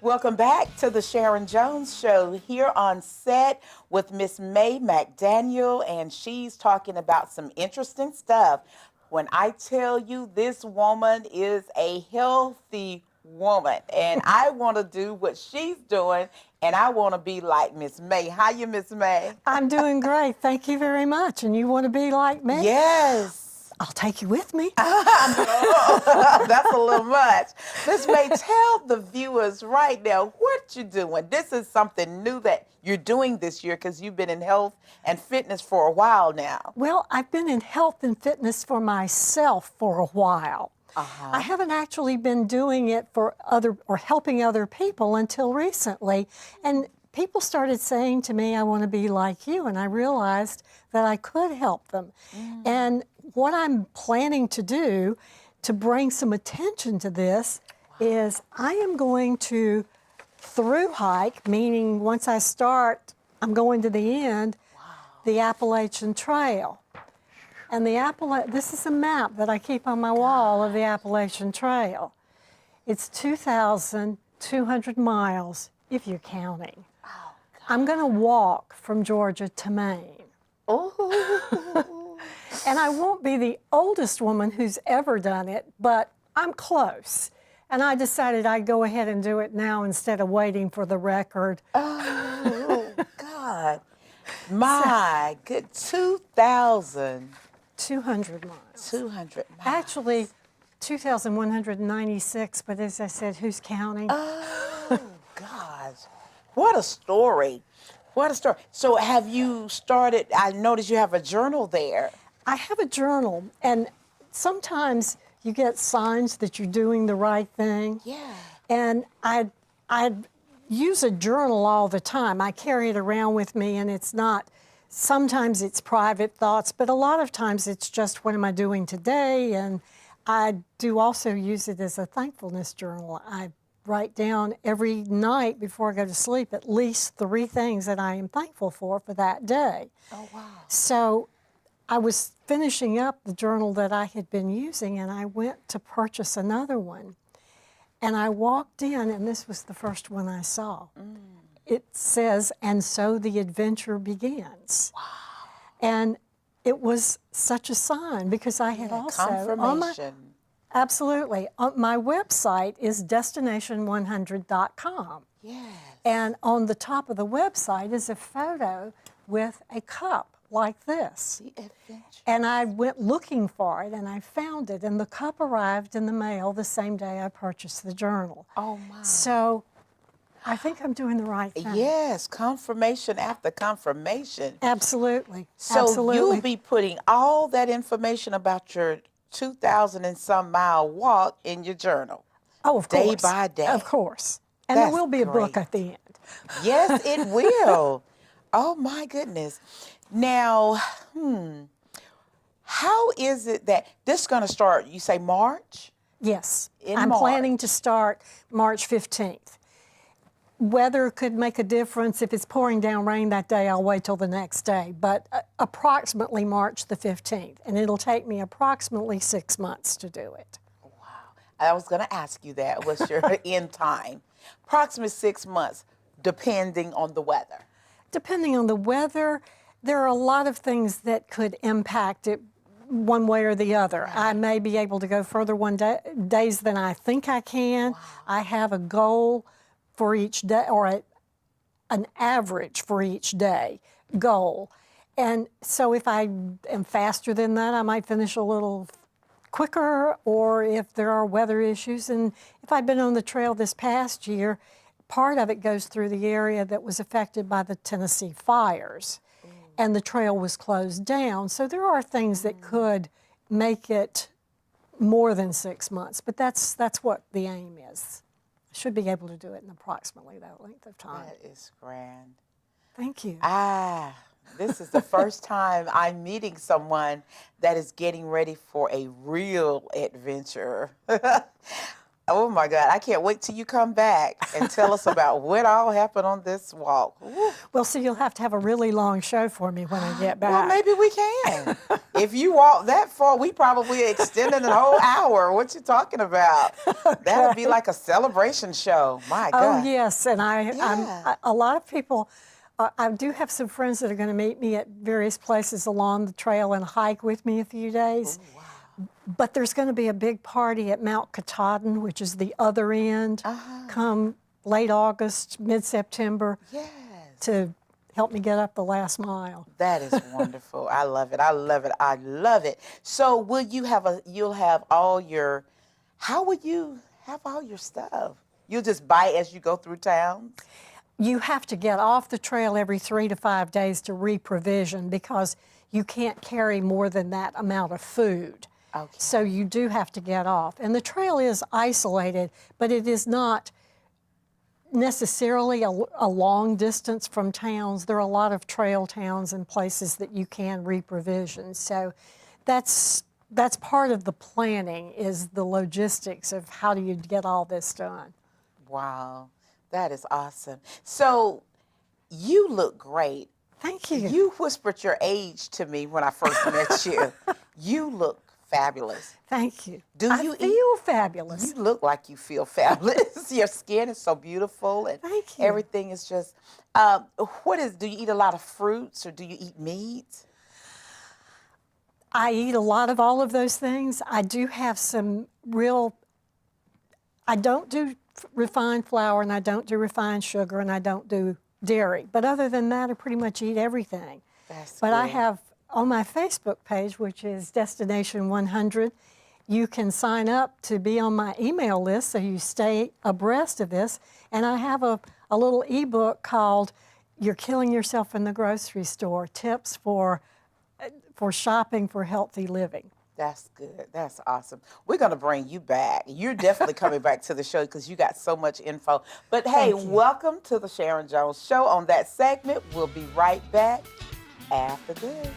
Welcome back to the Sharon Jones Show here on set with Miss May McDaniel, and she's talking about some interesting stuff. When I tell you this woman is a healthy woman, and I want to do what she's doing, and I want to be like Miss May. How you, Miss May? I'm doing great. Thank you very much. And you want to be like me? Yes. I'll take you with me. Oh, that's a little much. Miss May, tell the viewers right now what you're doing. This is something new that you're doing this year because you've been in health and fitness for a while now. Well, I've been in health and fitness for myself for a while. I haven't actually been doing it for helping other people until recently. And people started saying to me, I want to be like you. And I realized that I could help them. And what I'm planning to do to bring some attention to this is I am going to through hike, meaning once I start, I'm going to the end, the Appalachian Trail. And this is a map that I keep on my wall of the Appalachian Trail. It's 2,200 miles, if you're counting. Oh, I'm going to walk from Georgia to Maine. Oh. And I won't be the oldest woman who's ever done it, but I'm close. And I decided I'd go ahead and do it now instead of waiting for the record. Oh, God. My good, 2,200 miles. 200 miles. Actually, 2,196, but as I said, who's counting? Oh, God. What a story. What a story. So have you started, I noticed you have a journal there. I have a journal, and sometimes you get signs that you're doing the right thing. Yeah. And I use a journal all the time. I carry it around with me, and it's not, sometimes it's private thoughts, but a lot of times it's just what am I doing today? And I do also use it as a thankfulness journal. I write down every night before I go to sleep at least 3 things that I am thankful for that day. Oh, wow. So I was finishing up the journal that I had been using, and I went to purchase another one. And I walked in, and this was the first one I saw. It says, "And so the adventure begins." Wow. And it was such a sign because I had also confirmation. Absolutely. My website is destination100.com. Yes. And on the top of the website is a photo with a cup like this. The adventure. And I went looking for it, and I found it, and the cup arrived in the mail the same day I purchased the journal. Oh, my. So I think I'm doing the right thing. Yes, confirmation after confirmation. Absolutely. So Absolutely. you'll be putting all that information about your 2,000 and some mile walk in your journal. Oh, of course. Day by day. Of course. And That's there will be a book great. at the end. Yes, it will. Oh, my goodness. Now, how is it that this is going to start, you say March? Yes. In I'm March. planning to start March 15th. Weather could make a difference. If it's pouring down rain that day, I'll wait till the next day. But approximately March the 15th. And it'll take me approximately 6 months to do it. Wow. I was going to ask you that. What's your end time? Approximately 6 months, depending on the weather. Depending on the weather, there are a lot of things that could impact it one way or the other. Right. I may be able to go further days than I think I can. Wow. I have a goal for each day, or an average for each day goal. And so if I am faster than that, I might finish a little quicker, or if there are weather issues. And if I've been on the trail this past year, part of it goes through the area that was affected by the Tennessee fires. And the trail was closed down. So there are things that could make it more than 6 months, but that's what the aim is. I should be able to do it in approximately that length of time. That is grand. Thank you. This is the first time I'm meeting someone that is getting ready for a real adventure. Oh my God, I can't wait till you come back and tell us about what all happened on this walk. Woo. Well, see, you'll have to have a really long show for me when I get back. Well, maybe we can. If you walk that far, we probably extended a whole hour. What you talking about? That'd be like a celebration show. My God. Oh, yes, and Yeah. a lot of people, I do have some friends that are going to meet me at various places along the trail and hike with me a few days. Wow. But there's going to be a big party at Mount Katahdin, which is the other end, come late August, mid-September, Yes. to help me get up the last mile. That is wonderful. I love it. I love it. I love it. So will you have you'll have all your, how would you have all your stuff? You'll just buy as you go through towns? You have to get off the trail every 3 to 5 days to re-provision because you can't carry more than that amount of food. Okay. So you do have to get off. And the trail is isolated, but it is not necessarily a long distance from towns. There are a lot of trail towns and places that you can re-provision. So that's part of the planning, is the logistics of how do you get all this done. Wow. That is awesome. So you look great. Thank you. You whispered your age to me when I first met you. You look fabulous. Thank you. I feel fabulous. You look like you feel fabulous. Your skin is so beautiful, and Thank you. everything is just. Do you eat a lot of fruits, or do you eat meat? I eat a lot of all of those things. I do have some I don't do refined flour, and I don't do refined sugar, and I don't do dairy. But other than that, I pretty much eat everything. That's But I good. have on my Facebook page, which is Destination 100, you can sign up to be on my email list so you stay abreast of this. And I have a little ebook called You're Killing Yourself in the Grocery Store, Tips for Shopping for Healthy Living. That's good. That's awesome. We're going to bring you back. You're definitely coming back to the show because you got so much info. But hey, Thank you. welcome to the Sharon Jones Show. On that segment, we'll be right back after this.